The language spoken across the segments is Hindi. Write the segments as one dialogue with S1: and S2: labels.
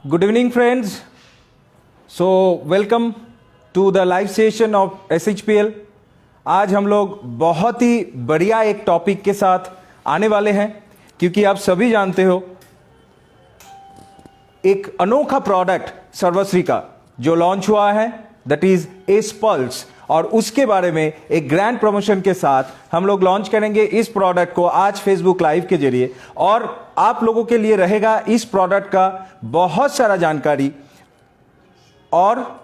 S1: Good evening, friends. So, welcome to the live session of SHPL. आज हम लोग बहुत ही बढ़िया एक टॉपिक के साथ आने वाले हैं, क्योंकि आप सभी जानते हो एक अनोखा प्रोडक्ट सर्वश्री का जो लॉन्च हुआ है, दैट इज एस पल्स, और उसके बारे में एक ग्रैंड प्रमोशन के साथ हम लोग लॉन्च करेंगे इस प्रोडक्ट को आज फेसबुक लाइव के जरिए। और आप लोगों के लिए रहेगा इस प्रोडक्ट का बहुत सारा जानकारी, और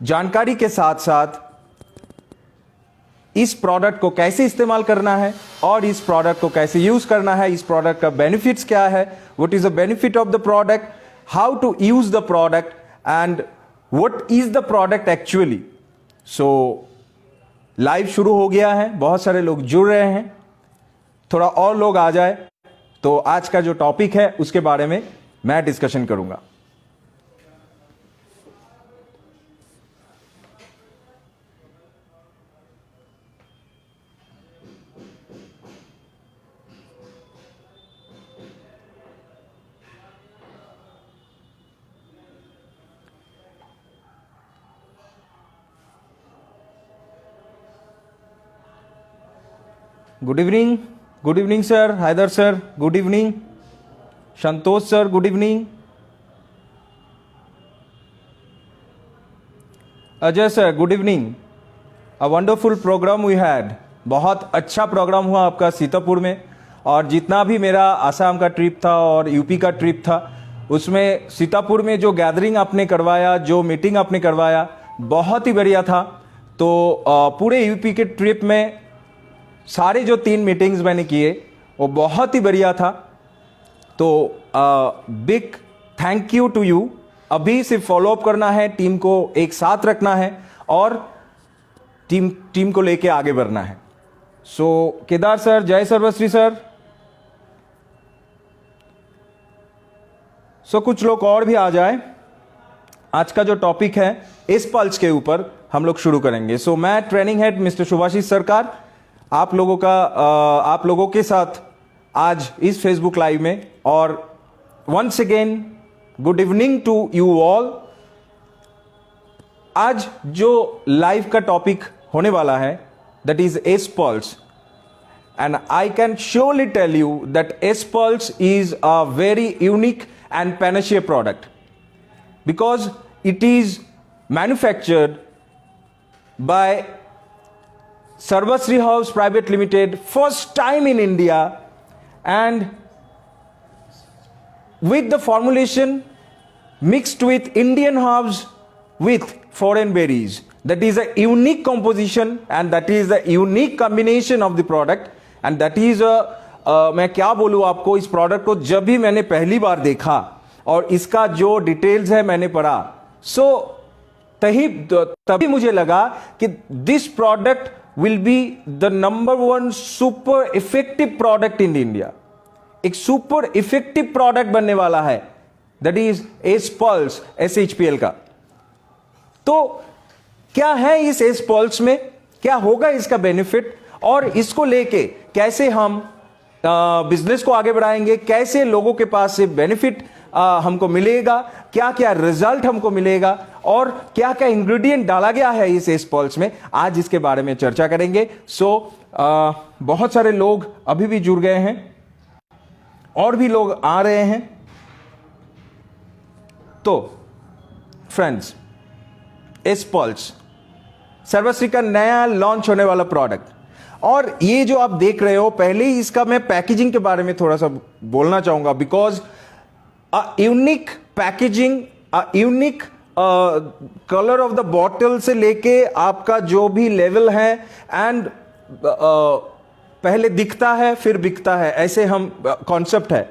S1: जानकारी के साथ साथ इस प्रोडक्ट को कैसे इस्तेमाल करना है और इस प्रोडक्ट को कैसे यूज करना है, इस प्रोडक्ट का बेनिफिट्स क्या है, what is the benefit of the product, how to use the product and what is the product actually. So live शुरू हो गया है, बहुत सारे लोग जुड़ रहे हैं, थोड़ा और लोग आ जाए तो आज का जो टॉपिक है उसके बारे में मैं डिस्कशन करूंगा। Good evening sir, Haider sir good evening, Santosh sir good evening, Ajay sir good evening. A wonderful programme we had, बहुत अच्छा प्रोग्राम हुआ आपका सीतापुर में, और जितना भी मेरा आसाम का ट्रिप था और यूपी का ट्रिप था उसमें सीतापुर में जो गैदरिंग आपने करवाया, जो मीटिंग आपने करवाया, बहुत ही बढ़िया था। तो पूरे यूपी के ट्रिप में सारे जो 3 मीटिंग्स मैंने किए वो बहुत ही बढ़िया था। तो big thank you to you. अभी सिर्फ फॉलोअप करना है, टीम को एक साथ रखना है और टीम को लेके आगे बढ़ना है। सो केदार सर, जय सर्वश्री सर। सो कुछ लोग और भी आ जाए। आज का जो टॉपिक है इस पल्स के ऊपर हम लोग शुरू करेंगे। सो मैं ट्रेनिंग हेड मिस्टर शुभाशीष सरकार आप लोगों के साथ आज इस फेसबुक लाइव में, और once again good evening to you all. आज जो लाइव का टॉपिक होने वाला है that is S Pulse, and I can surely tell you that S Pulse is a very unique and panacea product because it is manufactured by Sarvasri House Private Limited, first time in India, and with the formulation mixed with Indian herbs with foreign berries. That is a unique composition and that is the unique combination of the product, and that is मैं क्या बोलूँ आपको, इस प्रोडक्ट को जब भी मैंने पहली बार देखा और इसका जो डिटेल्स है मैंने पढ़ा, तभी मुझे लगा कि this product will be the number 1 super effective product in India. एक super effective product बनने वाला है, that is S pulse SHPL का। तो क्या है इस एस पल्स में, क्या होगा इसका बेनिफिट, और इसको लेके कैसे हम बिजनेस को आगे बढ़ाएंगे, कैसे लोगों के पास से बेनिफिट हमको मिलेगा, क्या क्या रिजल्ट हमको मिलेगा, और क्या क्या इंग्रेडिएंट डाला गया है इस एस पल्स में, आज इसके बारे में चर्चा करेंगे। सो बहुत सारे लोग अभी भी जुड़ गए हैं और भी लोग आ रहे हैं। तो फ्रेंड्स, एस पल्स सर्वश्री का नया लॉन्च होने वाला प्रोडक्ट, और ये जो आप देख रहे हो, पहले ही इसका मैं पैकेजिंग के बारे में थोड़ा सा बोलना चाहूंगा, because unique packaging, unique colour of the bottle से लेके आपका जो भी लेवल है, एंड पहले दिखता है फिर बिकता है, ऐसे हम कॉन्सेप्ट है।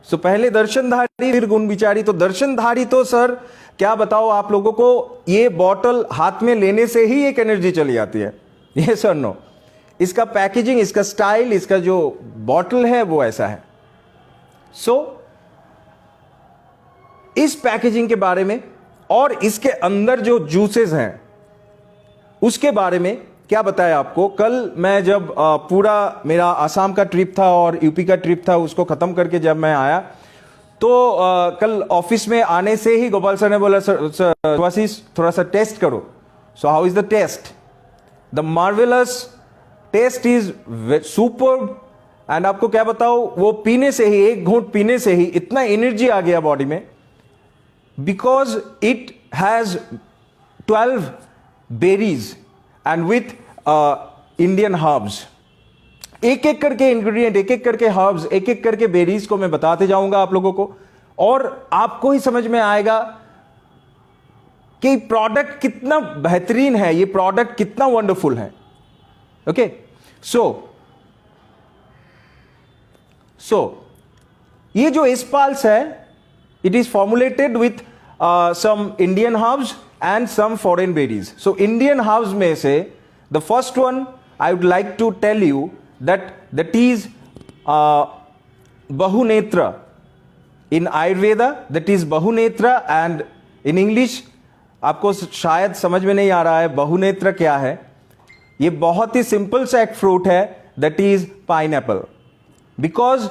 S1: सो पहले दर्शनधारी फिर गुण विचारी। तो दर्शनधारी तो सर क्या बताओ आप लोगों को, ये बॉटल हाथ में लेने से ही एक एनर्जी चली जाती है, ये सर नो। इसका पैकेजिंग, इसका स्टाइल, इसका जो बॉटल है वो ऐसा है। सो इस पैकेजिंग के बारे में और इसके अंदर जो जूसेस हैं उसके बारे में क्या बताया आपको। कल मैं जब पूरा मेरा आसाम का ट्रिप था और यूपी का ट्रिप था, उसको खत्म करके जब मैं आया तो कल ऑफिस में आने से ही गोपाल सर ने बोला, सर देवाशीष थोड़ा सा टेस्ट करो. So how is the taste? The marvellous taste is super. And आपको क्या बताओ, वो पीने से ही, एक घूंट पीने से ही इतना एनर्जी आ गया बॉडी में, because it has 12 berries and with Indian herbs. एक एक करके इंग्रेडिएंट, एक एक करके हर्ब्स, एक एक करके बेरीज को मैं बताते जाऊंगा आप लोगों को, और आपको ही समझ में आएगा कि प्रोडक्ट कितना बेहतरीन है, ये प्रोडक्ट कितना वंडरफुल है. ओके, सो ये जो एस्पाल्स है, it is formulated with some Indian herbs and some foreign berries. So Indian herbs में से the first one I would like to tell you that is Bahunetra. In Ayurveda that is Bahunetra, and in English आपको शायद समझ में नहीं आ रहा है बहुनेत्र क्या है. ये बहुत ही सिंपल सा एक फ्रूट है, that is pineapple. Because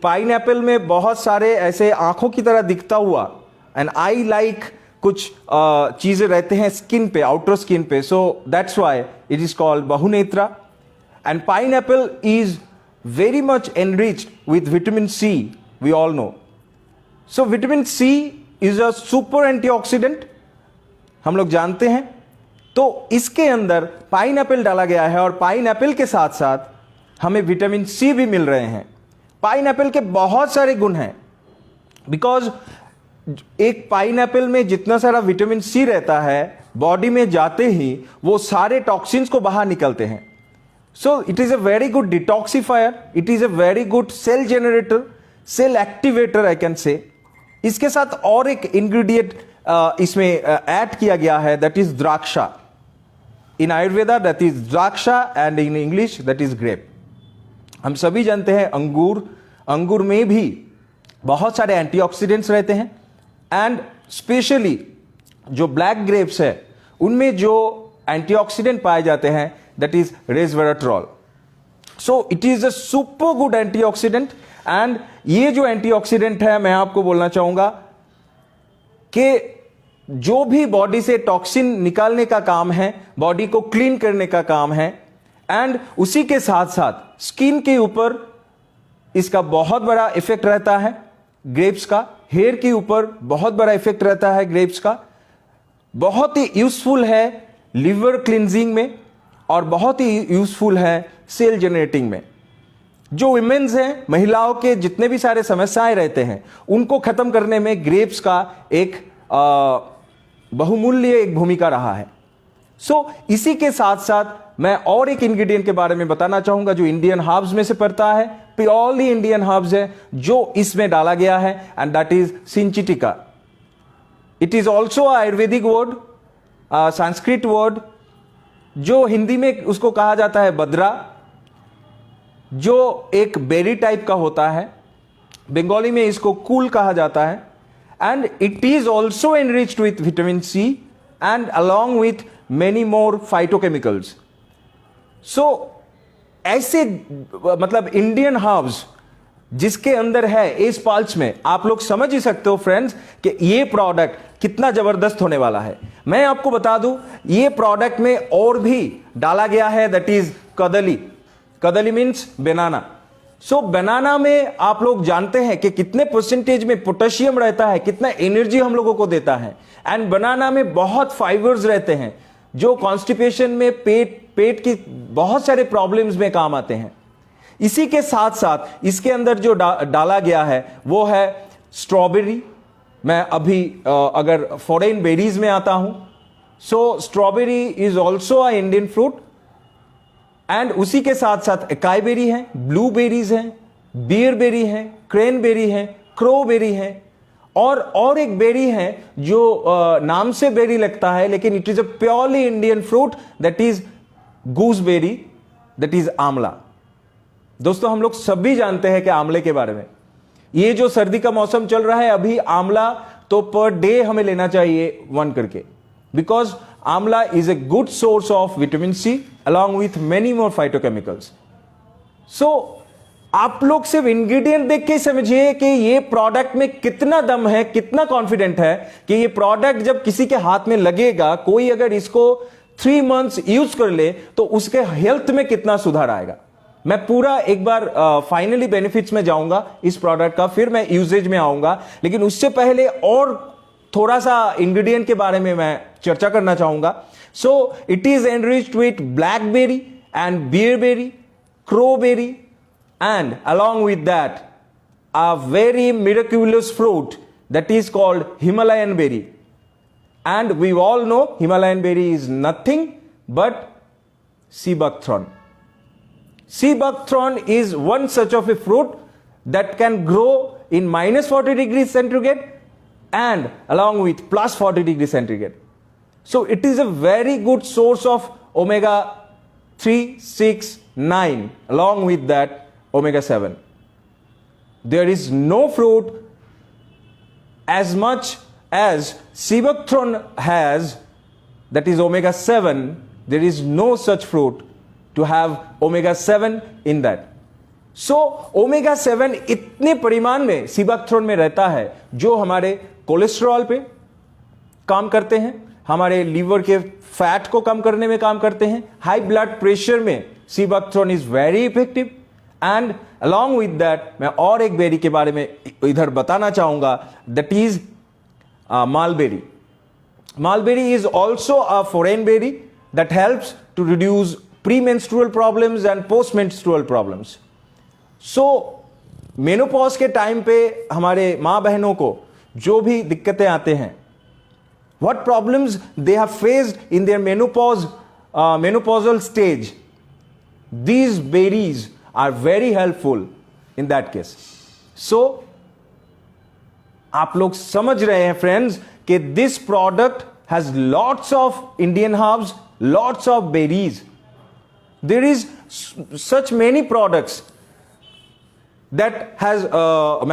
S1: pineapple में बहुत सारे ऐसे आंखों की तरह दिखता हुआ एंड आई लाइक कुछ चीजें रहते हैं स्किन पे, आउटर स्किन पे. So that's why it is called बहुनेत्रा. And pineapple is very much enriched with vitamin C, we all know. So vitamin C is a super antioxidant, हम लोग जानते हैं. तो इसके अंदर पाइनएप्पल डाला गया है, और पाइनएप्पल के साथ साथ हमें विटामिन सी भी मिल रहे हैं. पाइनएप्पल के बहुत सारे गुण हैं, बिकॉज एक पाइनएप्पल में जितना सारा विटामिन सी रहता है, बॉडी में जाते ही वो सारे टॉक्सिन्स को बाहर निकलते हैं. So it is a very good detoxifier, it is a very good cell generator, cell activator I can say. इसके साथ और एक ingredient इसमें ऐड किया गया है, that is द्राक्षा. In Ayurveda that is द्राक्षा, and in English that is grape. हम सभी जानते हैं अंगूर में भी बहुत सारे एंटीऑक्सीडेंट्स रहते हैं, एंड स्पेशली जो ब्लैक ग्रेप्स है उनमें जो एंटीऑक्सीडेंट पाए जाते हैं, that is resveratrol. So it is a super good antioxidant. and ये जो एंटीऑक्सीडेंट है, मैं आपको बोलना चाहूंगा कि जो भी बॉडी से टॉक्सिन निकालने का काम है, बॉडी को क्लीन करने का काम है, एंड उसी के साथ साथ स्किन के ऊपर इसका बहुत बड़ा इफेक्ट रहता है ग्रेप्स का. हेयर के ऊपर बहुत बड़ा इफेक्ट रहता है ग्रेप्स का. बहुत ही यूजफुल है लिवर क्लिनजिंग में, और बहुत ही यूजफुल है सेल जनरेटिंग में. जो विमेन्स हैं, महिलाओं के जितने भी सारे समस्याएं रहते हैं, उनको खत्म करने में ग्रेप्स का एक बहुमूल्य एक भूमिका रहा है. सो इसी के साथ साथ मैं और एक इंग्रेडिएंट के बारे में बताना चाहूंगा जो इंडियन हर्ब्स में से पड़ता है, प्योरली इंडियन हर्ब्स है जो इसमें डाला गया है, एंड दैट इज सिंचिटिका. It is also Ayurvedic word, Sanskrit word, जो हिंदी में उसको कहा जाता है बद्रा, जो एक बेरी टाइप का होता है. बंगाली में इसको कूल कहा जाता है. And it is also enriched with vitamin C and along with many more phytochemicals. So ऐसे मतलब इंडियन हर्ब्स जिसके अंदर है इस पाल्च में, आप लोग समझ ही सकते हो फ्रेंड्स कि ये प्रोडक्ट कितना जबरदस्त होने वाला है. मैं आपको बता दूं, ये प्रोडक्ट में और भी डाला गया है, दैट इज कदली. कदली मीन्स बनाना. सो बनाना में आप लोग जानते हैं कि कितने परसेंटेज में पोटेशियम रहता है, कितना एनर्जी हम लोगों को देता है. एंड बनाना में बहुत फाइबर्स रहते हैं जो कॉन्स्टिपेशन में, पेट की बहुत सारे प्रॉब्लम्स में काम आते हैं. इसी के साथ साथ इसके अंदर जो डाला गया है वो है स्ट्रॉबेरी. मैं अभी अगर फॉरेन बेरीज में आता हूं, so strawberry is also a Indian fruit. And उसी के साथ साथ अकाई बेरी है, ब्लूबेरीज हैं, बियरबेरी है, क्रेनबेरी है, क्रोबेरी है, और एक बेरी है जो नाम से बेरी लगता है लेकिन it is a purely Indian fruit, that is gooseberry, that is आंवला. दोस्तों हम लोग सभी जानते हैं कि आंवले के बारे में. ये जो सर्दी का मौसम चल रहा है अभी, आंवला तो पर डे हमें लेना चाहिए 1 करके, because amla is a good source of vitamin C along with many more phytochemicals. So आप लोग सिर्फ इंग्रेडिएंट देख के समझिए कि ये प्रोडक्ट में कितना दम है, कितना कॉन्फिडेंट है कि ये प्रोडक्ट जब किसी के हाथ में लगेगा, कोई अगर इसको 3 मंथ्स यूज कर ले तो उसके हेल्थ में कितना सुधार आएगा। मैं पूरा एक बार फाइनली बेनिफिट्स में जाऊंगा इस प्रोडक्ट का, फिर मैं यूजेज में आऊंगा, लेकिन उससे पहले और थोड़ा सा इंग्रेडिएंट के बारे में मैं चर्चा करना चाहूंगा। So it is enriched with blackberry and bearberry, crowberry, and along with that a very miraculous fruit that is called Himalayan berry. And we all know Himalayan berry is nothing but sea buckthorn. Sea buckthorn is one such of a fruit that can grow in minus 40 degrees centigrade and along with plus 40 degrees centigrade. So it is a very good source of omega 3, 6, 9 along with that omega 7. There is no fruit as much as sea buckthorn has, that is omega 7. There is no such fruit to have omega 7 in that. So omega 7 इतने परिमाण में sea buckthorn में रहता है जो हमारे कोलेस्ट्रॉल पे काम करते हैं, हमारे लीवर के फैट को कम करने में काम करते हैं, हाई ब्लड प्रेशर में sea buckthorn is very effective. And along with that मैं और एक बेरी के बारे में इधर बताना चाहूंगा, that is mulberry. Mulberry is also a foreign berry that helps to reduce premenstrual problems and post menstrual problems. So menopause के टाइम पे हमारे मां बहनों को जो भी दिक्कतें आते हैं, what problems they have faced in their menopausal stage, these berries are very helpful in that case. So आप लोग समझ रहे हैं फ्रेंड्स कि this product has lots of Indian herbs, lots of berries. There is such many products that has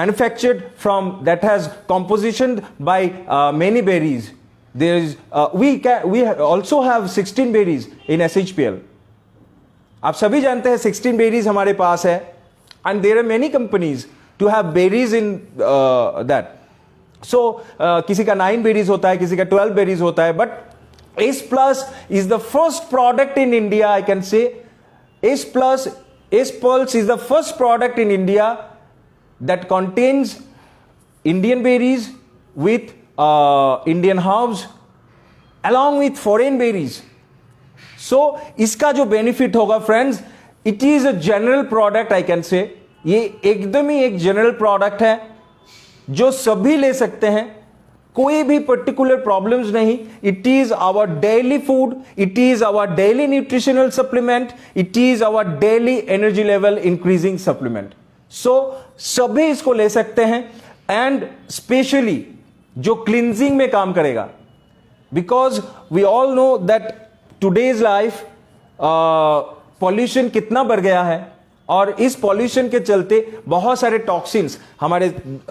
S1: manufactured from, that has compositioned by many berries. There is we also have 16 berries in SHPL. आप सभी जानते हैं 16 बेरीज हमारे पास है, and there are many companies to have berries in that. So किसी का 9 बेरीज होता है, किसी का 12 बेरीज होता है, but S Plus is the first product in India, I can say. S Pulse is the first product in India that contains Indian berries with Indian herbs along with foreign berries. सो इसका जो बेनिफिट होगा friends, it is a general product, I can से. ये एकदम ही एक जनरल प्रोडक्ट है जो सभी ले सकते हैं, कोई भी पर्टिकुलर प्रॉब्लम्स नहीं. It is our daily food, it is our daily nutritional supplement, it is our daily energy level increasing supplement. So सभी इसको ले सकते हैं, एंड स्पेशली जो क्लिनजिंग में काम करेगा, because we all know that today's life pollution कितना बढ़ गया है, और इस पॉल्यूशन के चलते बहुत सारे टॉक्सिन्स हमारे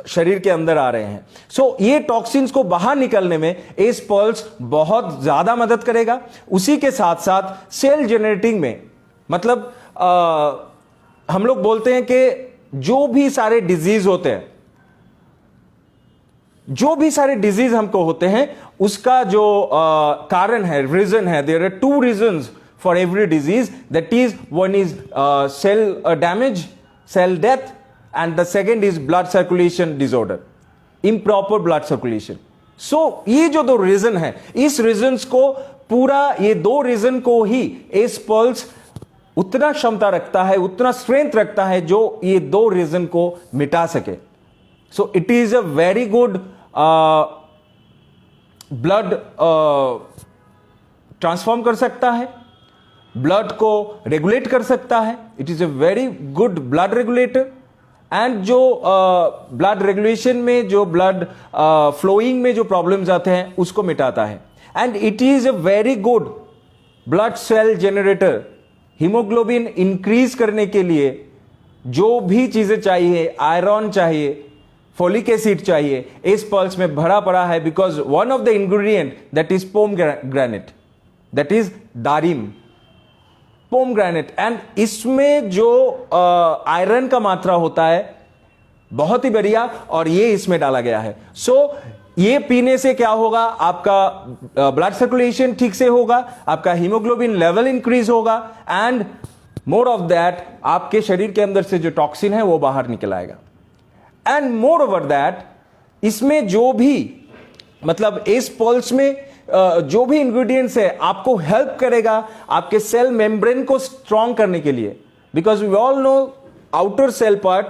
S1: शरीर के अंदर आ रहे हैं. सो ये टॉक्सिन्स को बाहर निकलने में एस पल्स बहुत ज्यादा मदद करेगा. उसी के साथ साथ सेल जनरेटिंग में, मतलब हम लोग बोलते हैं कि जो भी सारे डिजीज होते हैं, जो भी सारे डिजीज हमको होते हैं, उसका जो कारण है, रीजन है, there are 2 reasons for every disease. That is, one is cell damage, cell death, and the second is blood circulation disorder, improper blood circulation. So ये जो 2 रीजन है, इस रीजन्स को पूरा, ये 2 रीजन को ही एस पल्स उतना क्षमता रखता है, उतना स्ट्रेंथ रखता है जो ये 2 रीजन को मिटा सके. सो it is a very good blood transform कर सकता है, ब्लड को रेगुलेट कर सकता है. It is a very good blood regulator, and जो ब्लड रेगुलेशन में, जो ब्लड फ्लोइंग में जो प्रॉब्लम्स आते हैं उसको मिटाता है. And it is a very good blood cell generator. Haemoglobin increase करने के लिए जो भी चीजें चाहिए, आयरन चाहिए, फोलिक एसिड चाहिए, इस पल्स में भरा पड़ा है, because one of the ingredient that is pomegranate, that is दारिम. पोमग्रेनेट, एंड इसमें जो आयरन का मात्रा होता है बहुत ही बढ़िया, और ये इसमें डाला गया है। सो ये पीने से क्या होगा, आपका ब्लड सर्कुलेशन ठीक से होगा, आपका हीमोग्लोबिन लेवल इंक्रीज होगा, एंड मोर ऑफ दैट आपके शरीर के अंदर से जो टॉक्सिन है वो बाहर निकल आएगा। एंड मोर ओवर दैट इसमें जो भी मतलब इस पल्स में जो भी इंग्रेडिएंट्स है आपको हेल्प करेगा आपके सेल मेम्ब्रेन को स्ट्रॉन्ग करने के लिए, because we all know outer cell part,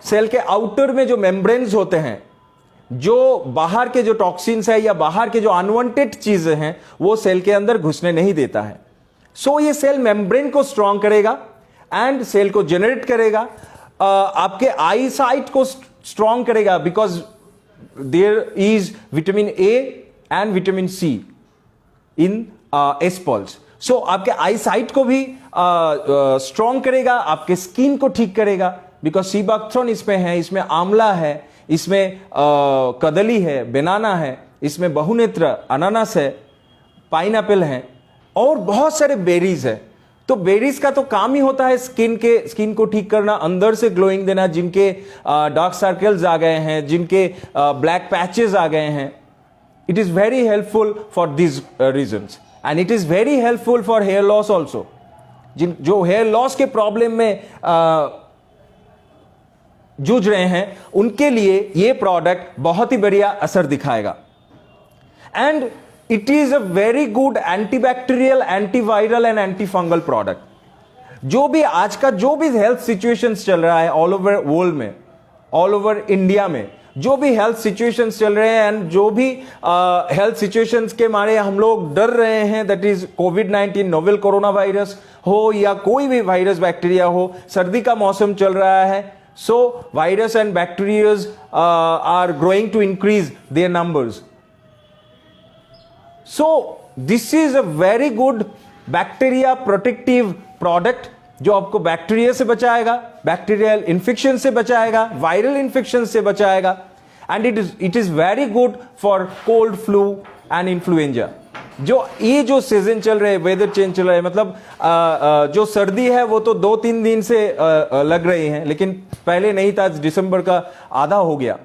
S1: cell के आउटर में जो मेम्ब्रेन्स होते हैं, जो बाहर के जो टॉक्सिन्स है या बाहर के जो अनवांटेड चीजें हैं वो सेल के अंदर घुसने नहीं देता है। सो ये सेल मेम्ब्रेन को स्ट्रॉन्ग करेगा एंड सेल को जनरेट करेगा, आपके आई साइट को स्ट्रॉन्ग करेगा, because there is vitamin A and vitamin C in एस्पल्स। सो आपके आई साइट को भी स्ट्रॉन्ग करेगा, आपके स्किन को ठीक करेगा, बिकॉज सीबाक्थ्रोन इसमें है, इसमें आंवला है, इसमें कदली है, बनाना है, इसमें बहुनेत्र अनानास है, पाइनएप्पल है, और बहुत सारे बेरीज है। तो बेरीज का तो काम ही होता है स्किन को ठीक करना, अंदर से ग्लोइंग देना, जिनके डार्क सर्कल्स आ गए हैं, जिनके ब्लैक पैचेस आ गए हैं। It is very helpful for this reasons, and it is very helpful for hair loss also. जो हेयर लॉस के प्रॉब्लम में जूझ रहे हैं उनके लिए ये प्रोडक्ट बहुत ही बढ़िया असर दिखाएगा। And it is a very good antibacterial, antiviral and antifungal product. जो भी आज का जो भी हेल्थ सिचुएशंस चल रहा है ऑल ओवर वर्ल्ड में, ऑल ओवर इंडिया में जो भी हेल्थ सिचुएशंस चल रहे हैं, एंड जो भी हेल्थ सिचुएशंस के मारे हम लोग डर रहे हैं, that is covid, novel corona virus हो या कोई भी वायरस बैक्टीरिया हो, सर्दी का मौसम चल रहा है, so virus and bacteria are growing to increase their numbers. So this is a very good bacteria protective product जो आपको बैक्टीरिया से बचाएगा, बैक्टीरियल इन्फेक्शन से बचाएगा, वायरल इन्फेक्शन से बचाएगा, and it is very good for cold, flu and influenza. जो सीजन चल रहे, वेदर चेंज चल रहा है, मतलब जो सर्दी है वो तो 2-3 दिन से लग रही है, लेकिन पहले नहीं था, दिसंबर का आधा हो गया।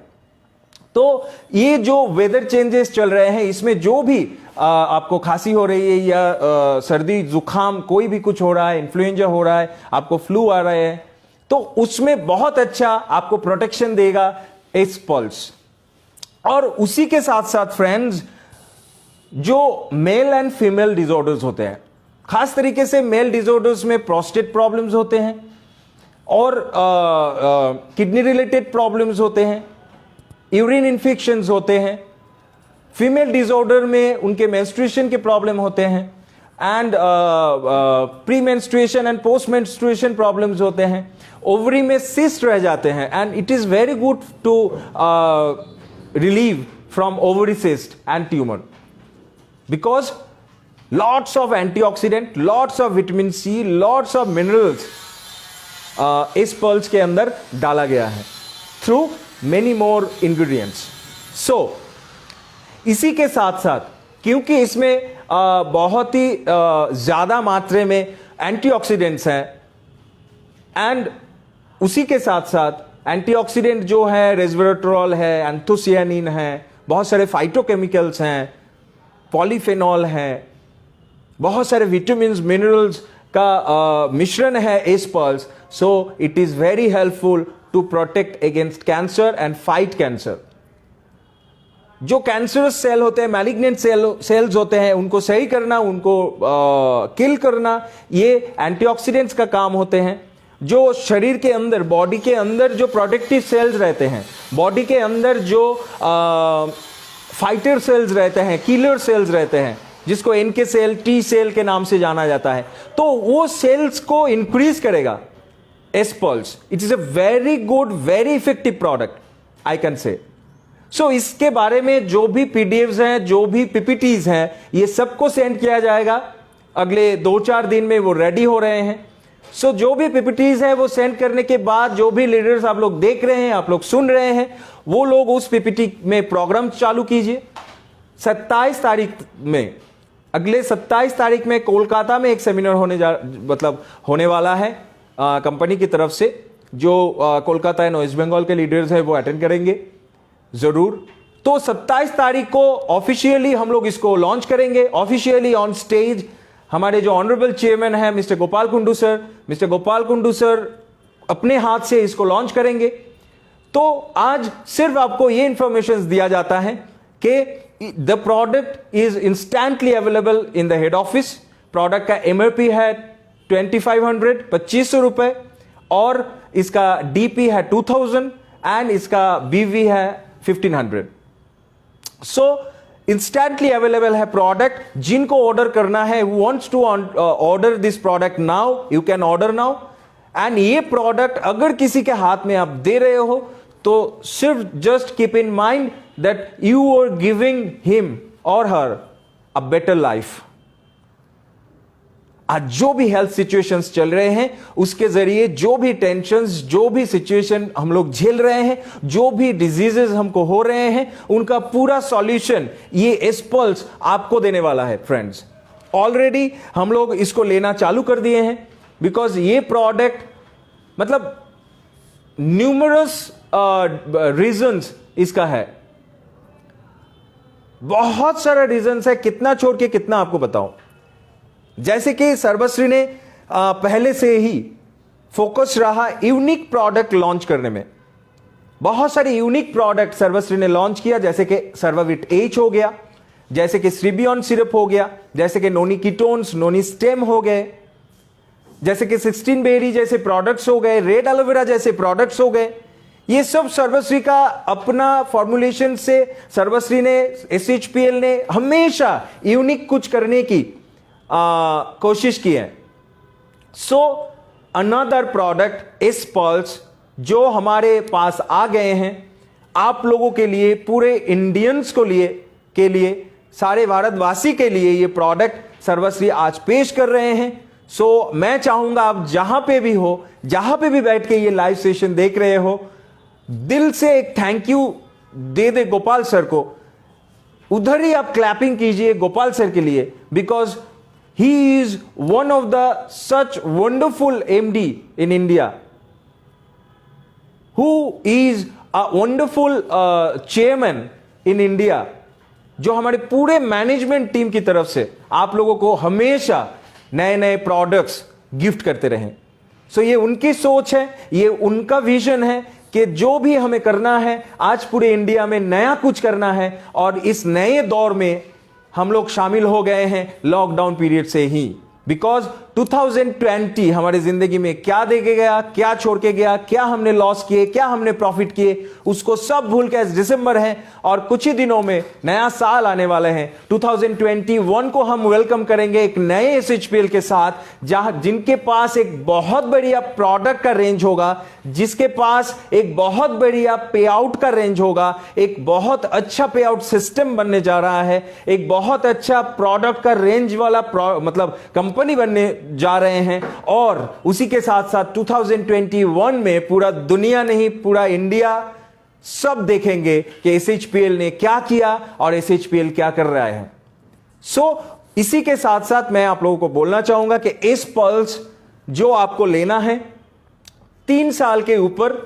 S1: तो ये जो वेदर चेंजेस चल रहे हैं, इसमें जो भी आपको खांसी हो रही है या सर्दी जुकाम कोई भी कुछ हो रहा है, इन्फ्लुएंजा हो रहा है, आपको फ्लू आ रहा है, तो उसमें बहुत अच्छा आपको प्रोटेक्शन देगा एस्पल्स। और उसी के साथ साथ फ्रेंड्स, जो मेल एंड फीमेल डिसऑर्डर्स होते हैं, खास तरीके से मेल डिसऑर्डर्स में प्रोस्टेट प्रॉब्लम्स होते हैं और किडनी रिलेटेड प्रॉब्लम्स होते हैं, यूरिन इन्फेक्शंस होते हैं, फीमेल डिसऑर्डर में उनके मेंस्ट्रुएशन के प्रॉब्लम होते हैं, and pre menstruation and post menstruation problems होते हैं, ओवरी में सिस्ट रह जाते हैं, and it is very good to relieve from ovary cyst and tumour, because lots of antioxidant, lots of vitamin C, lots of minerals इस पल्स के अंदर डाला गया है through many more ingredients. So इसी के साथ साथ, क्योंकि इसमें बहुत ही ज्यादा मात्रा में एंटीऑक्सीडेंट्स हैं, एंड उसी के साथ साथ एंटीऑक्सीडेंट जो है रेस्वेराट्रोल है, एंथोसियानिन है, बहुत सारे फाइटोकेमिकल्स हैं, पॉलीफेनॉल है, बहुत सारे विटामिन्स, मिनरल्स का मिश्रण है इस pulse. So it is very helpful to protect against cancer and fight cancer. जो कैंसरस सेल होते हैं, मैलिग्नेंट सेल्स होते हैं, उनको सही करना, उनको किल करना, ये एंटीऑक्सीडेंट्स का काम होते हैं। जो शरीर के अंदर, बॉडी के अंदर जो प्रोटेक्टिव सेल्स रहते हैं, बॉडी के अंदर जो फाइटर सेल्स रहते हैं, किलर सेल्स रहते हैं, जिसको एनके सेल, टी सेल के नाम से जाना जाता है, तो वो सेल्स को इंक्रीज करेगा एस्पल्स। It is a very good, very effective product, I can say. So इसके बारे में जो भी पीडीएफ्स हैं, जो भी पीपीटीज हैं, ये सबको सेंड किया जाएगा। अगले 2-4 दिन में वो रेडी हो रहे हैं। सो जो भी पीपीटीज है वो सेंड करने के बाद, जो भी लीडर्स आप लोग देख रहे हैं, आप लोग सुन रहे हैं, वो लोग उस पीपीटी में प्रोग्राम चालू कीजिए। 27 तारीख में अगले 27 तारीख में कोलकाता में एक सेमिनार होने वाला है कंपनी की तरफ से, जो कोलकाता एंड वेस्ट बंगाल के लीडर्स हैं वो अटेंड करेंगे जरूर। तो 27 तारीख को ऑफिशियली हम लोग इसको लॉन्च करेंगे, ऑफिशियली ऑन स्टेज हमारे जो ऑनरेबल चेयरमैन है मिस्टर गोपाल कुंडू सर अपने हाथ से इसको लॉन्च करेंगे। तो आज सिर्फ आपको ये इंफॉर्मेशन दिया जाता है कि the product is instantly available in the head office. Product का एमआरपी है 2500 रुपए और इसका डीपी है 2000 एंड इसका बीवी है 1500। सो इंस्टेंटली अवेलेबल है प्रोडक्ट। जिनको ऑर्डर करना है, wants to order this product now, you can order now. And ये प्रोडक्ट अगर किसी के हाथ में आप दे रहे हो तो सिर्फ just keep in mind that you are giving him or her a better life. आज जो भी हेल्थ सिचुएशंस चल रहे हैं उसके जरिए जो भी टेंशंस, जो भी सिचुएशन हम लोग झेल रहे हैं, जो भी डिजीजेस हमको हो रहे हैं, उनका पूरा सॉल्यूशन ये एसपल्स आपको देने वाला है फ्रेंड्स। ऑलरेडी हम लोग इसको लेना चालू कर दिए हैं बिकॉज ये प्रोडक्ट मतलब न्यूमरस रीजंस इसका है, बहुत सारा रीजंस है, कितना छोड़ के कितना आपको बताऊं। जैसे कि सर्वश्री ने पहले से ही फोकस रहा यूनिक प्रोडक्ट लॉन्च करने में। बहुत सारे यूनिक प्रोडक्ट सर्वश्री ने लॉन्च किया, जैसे कि सर्वाविट एच हो गया, जैसे कि श्रीबियॉन सिरप हो गया, जैसे कि नोनी कीटोन्स, नोनी स्टेम हो गए, जैसे कि 16 बेरी जैसे प्रोडक्ट्स हो गए, रेड एलोवेरा जैसे प्रोडक्ट्स हो गए। ये सब सर्वश्री का अपना फॉर्मुलेशन से सर्वश्री ने, SHPL ने हमेशा यूनिक कुछ करने की कोशिश की है। सो अनदर प्रोडक्ट एसपल्स जो हमारे पास आ गए हैं आप लोगों के लिए, पूरे इंडियंस के लिए सारे भारतवासी के लिए ये प्रोडक्ट सर्वश्री आज पेश कर रहे हैं। सो मैं चाहूंगा आप जहां पे भी हो, जहां पे भी बैठ के ये लाइव सेशन देख रहे हो, दिल से एक thank you they Gopal sir को। उधर ही आप क्लैपिंग कीजिए गोपाल सर के लिए, because he is one of the such wonderful MD in India, who is a wonderful chairman in India, जो हमारे पूरे मैनेजमेंट टीम की तरफ से आप लोगों को हमेशा नए नए प्रोडक्ट्स गिफ्ट करते रहें। सो ये उनकी सोच है, ये उनका विजन है कि जो भी हमें करना है आज पूरे इंडिया में नया कुछ करना है। और इस नए दौर में हम लोग शामिल हो गए हैं लॉकडाउन पीरियड से ही, बिकॉज 2020 हमारी जिंदगी में क्या दे के गया, क्या छोड़ के गया, क्या हमने लॉस किए, क्या हमने प्रॉफिट किए, उसको सब भूल के दिसंबर है और कुछ ही दिनों में नया साल आने वाले हैं। 2021 को हम वेलकम करेंगे एक नए SHPL के साथ, जहां जिनके पास एक बहुत बढ़िया प्रोडक्ट का रेंज होगा, जिसके पास एक बहुत बढ़िया पे आउट का रेंज होगा, एक बहुत अच्छा पे आउट सिस्टम बनने जा रहा है, एक बहुत अच्छा प्रोडक्ट का रेंज वाला मतलब कंपनी बनने जा रहे हैं। और उसी के साथ साथ 2021 में पूरा दुनिया नहीं, पूरा इंडिया सब देखेंगे कि SHPL ने क्या किया और SHPL क्या कर रहा है। सो इसी के साथ साथ मैं आप लोगों को बोलना चाहूंगा कि एसपल्स जो आपको लेना है 3 साल के ऊपर,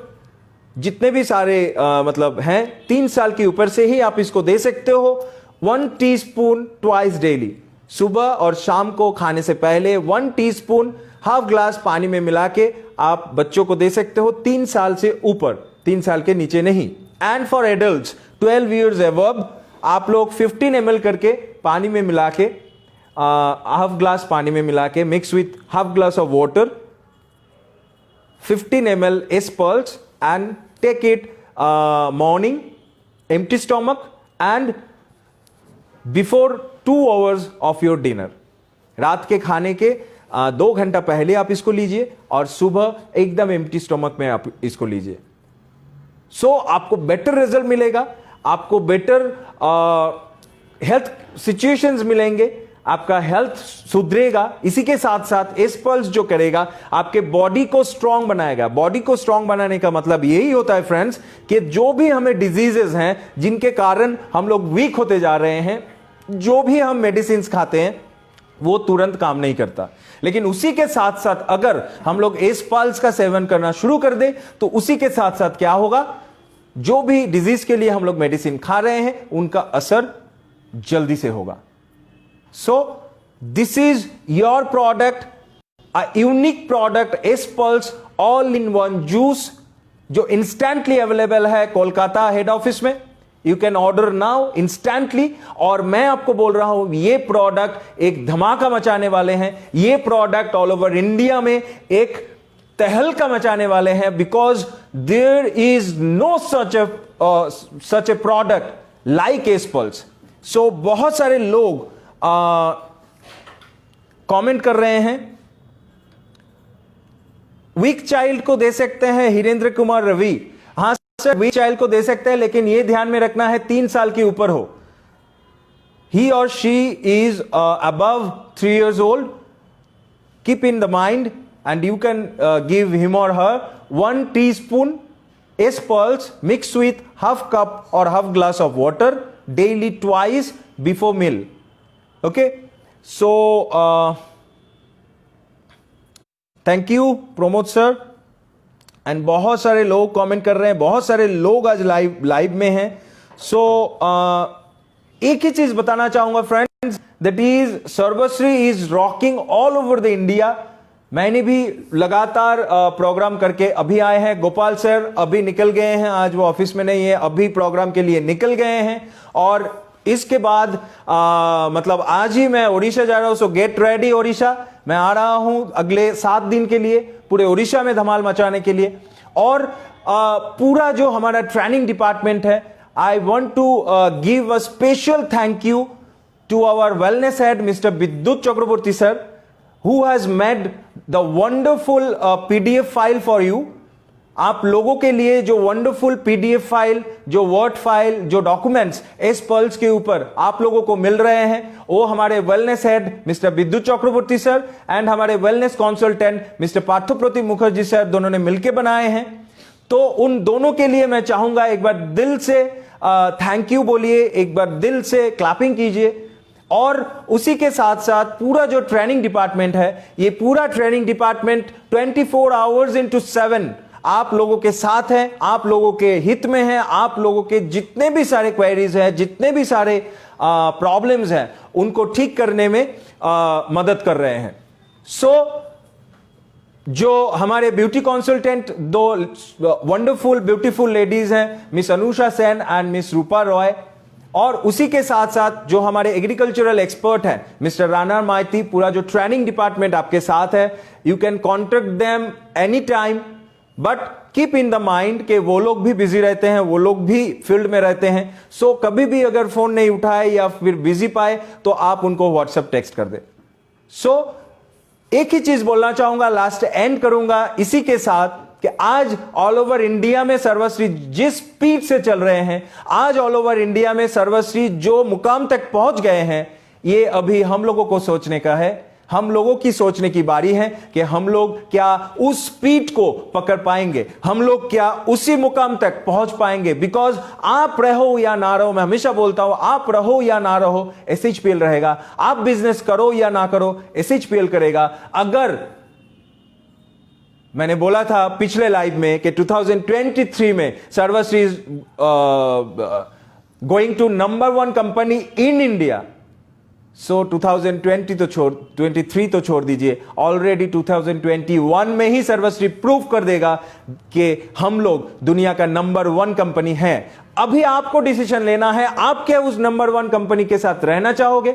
S1: जितने भी सारे मतलब हैं 3 साल के ऊपर से ही आप इसको दे सकते हो। 1 टीस्पून ट्वाइस डेली, सुबह और शाम को खाने से पहले 1 टीस्पून हाफ ग्लास पानी में मिला के आप बच्चों को दे सकते हो 3 साल से ऊपर, 3 साल के नीचे नहीं। And for adults 12 years above आप लोग 15 ml करके पानी में मिला के, हाफ ग्लास पानी में मिला के mix with half glass of water, 15 ml एसपल्स and take it morning empty stomach and before 2 hours of your dinner. रात के खाने के 2 घंटा पहले आप इसको लीजिए और सुबह एकदम एम्प्टी स्टमक में आप इसको लीजिए। सो आपको बेटर रिजल्ट मिलेगा, आपको बेटर हेल्थ सिचुएशंस मिलेंगे, आपका हेल्थ सुधरेगा। इसी के साथ साथ एसपल्स जो करेगा आपके बॉडी को स्ट्रांग बनाएगा। बॉडी को स्ट्रांग बनाने का मतलब यही होता है फ्रेंड्स कि जो भी हमें डिजीजेस हैं जिनके कारण हम लोग वीक होते जा रहे हैं, जो भी हम मेडिसिन खाते हैं वो तुरंत काम नहीं करता, लेकिन उसी के साथ साथ अगर हम लोग एस्पल्स का सेवन करना शुरू कर दें तो उसी के साथ साथ क्या होगा, जो भी डिजीज के लिए हम लोग मेडिसिन खा रहे हैं उनका असर जल्दी से होगा। So this is your product, a unique product, एस्पल्स ऑल इन वन जूस, जो इंस्टेंटली अवेलेबल है कोलकाता हेड ऑफिस में। You can order now instantly. और मैं आपको बोल रहा हूं ये प्रोडक्ट एक धमाका मचाने वाले हैं, ये प्रोडक्ट ऑल ओवर इंडिया में एक तहलका मचाने वाले हैं, because there is no such a product like एस्पल्स। सो बहुत सारे लोग कमेंट कर रहे हैं, वीक चाइल्ड को दे सकते हैं हिरेंद्र कुमार रवि। हां सर, वीक चाइल्ड को दे सकते हैं, लेकिन यह ध्यान में रखना है 3 साल के ऊपर हो। ही और she is above 3 years old. Keep in the mind and you can give him or her 1 teaspoon Aspulse mixed with half cup or half glass of water daily twice before meal. Okay, so thank you Pramod sir. And बहुत सारे लोग कमेंट कर रहे हैं, बहुत सारे लोग आज लाइव में हैं। सो एक ही चीज बताना चाहूंगा friends, that is Sarvashri is rocking all over the India. मैंने भी लगातार प्रोग्राम करके अभी आए हैं। गोपाल सर अभी निकल गए हैं, आज वो ऑफिस में नहीं है, अभी प्रोग्राम के लिए निकल गए हैं। और इसके बाद मतलब आज ही मैं उड़ीसा जा रहा हूं। सो गेट रेडी ओडिशा, मैं आ रहा हूं अगले 7 दिन के लिए पूरे उड़ीसा में धमाल मचाने के लिए। और पूरा जो हमारा ट्रेनिंग डिपार्टमेंट है, I want to give a special thank you to our wellness head mister Vidyut Chakraborty sir, who has made the wonderful PDF file for you। आप लोगों के लिए जो वंडरफुल PDF फाइल, जो वर्ड फाइल, जो डॉक्यूमेंट्स एस्पल्स के ऊपर आप लोगों को मिल रहे हैं, वो हमारे wellness head mister Vidyut Chakraborty sir and हमारे wellness consultant mister Parthapratim Mukherjee sir दोनों ने मिलकर बनाए हैं। तो उन दोनों के लिए मैं चाहूंगा एक बार दिल से थैंक यू बोलिए, एक बार दिल से क्लैपिंग कीजिए। और उसी के साथ साथ पूरा जो ट्रेनिंग डिपार्टमेंट है, ये पूरा ट्रेनिंग डिपार्टमेंट 24 hours into 7 आप लोगों के साथ है, आप लोगों के हित में है। आप लोगों के जितने भी सारे क्वेरीज हैं, जितने भी सारे प्रॉब्लम्स हैं, उनको ठीक करने में मदद कर रहे हैं। सो जो हमारे beauty consultant 2 wonderful beautiful ladies हैं, miss Anusha Sen and miss Rupa Roy, और उसी के साथ साथ जो हमारे एग्रीकल्चरल एक्सपर्ट हैं मिस्टर राणा माइती, पूरा जो ट्रेनिंग डिपार्टमेंट आपके साथ है। You can contact them any time, but keep in the mind कि वो लोग भी बिजी रहते हैं, वो लोग भी फील्ड में रहते हैं। सो कभी भी अगर फोन नहीं उठाए या फिर बिजी पाए तो आप उनको व्हाट्सएप टेक्स्ट कर दे। सो एक ही चीज बोलना चाहूंगा, लास्ट एंड करूंगा इसी के साथ कि आज ऑल ओवर इंडिया में सर्वश्री जिस स्पीड से चल रहे हैं, आज ऑल ओवर इंडिया में सर्वश्री जो मुकाम तक पहुंच गए हैं, ये अभी हम लोगों को सोचने का है। हम लोगों की सोचने की बारी है कि हम लोग क्या उस स्पीड को पकड़ पाएंगे, हम लोग क्या उसी मुकाम तक पहुंच पाएंगे। बिकॉज आप रहो या ना रहो, मैं हमेशा बोलता हूं, आप रहो या ना रहो एसएचपीएल रहेगा, आप बिजनेस करो या ना करो एसएचपीएल करेगा। अगर मैंने बोला था पिछले लाइव में कि 2023 में Sarvashree is going to number 1 company in India. So 2023 तो छोड़ दीजिए, ऑलरेडी 2021 में ही सर्वश्री प्रूव कर देगा कि हम लोग दुनिया का नंबर 1 कंपनी है। अभी आपको डिसीजन लेना है, आप क्या उस नंबर 1 कंपनी के साथ रहना चाहोगे।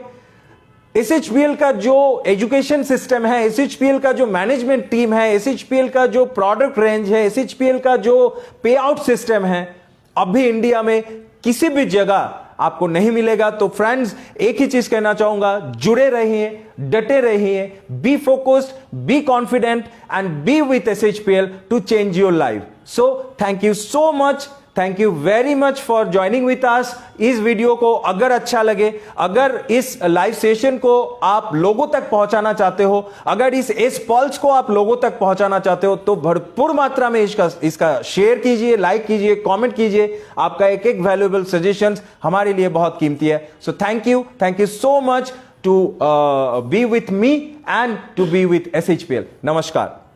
S1: एसएचपीएल का जो एजुकेशन सिस्टम है, एसएचपीएल का जो मैनेजमेंट टीम है, एसएचपीएल का जो प्रोडक्ट रेंज है, एसएचपीएल का जो पे आउट सिस्टम है, अभी इंडिया में किसी भी जगह आपको नहीं मिलेगा। तो फ्रेंड्स, एक ही चीज कहना चाहूंगा, जुड़े रहिए, डटे रहिए, be focused, be confident and be with SHPL to change your life. So thank you so much, thank you very much for joining with us. इस वीडियो को अगर अच्छा लगे, अगर इस लाइव सेशन को आप लोगों तक पहुंचाना चाहते हो, अगर इस पल्स को आप लोगों तक पहुंचाना चाहते हो, तो भरपूर मात्रा में इसका शेयर कीजिए, लाइक कीजिए, कमेंट कीजिए। आपका एक एक वैल्यूएबल सजेशंस हमारे लिए बहुत कीमती है। So thank you so much to be with me and to be with SHPL। नमस्कार।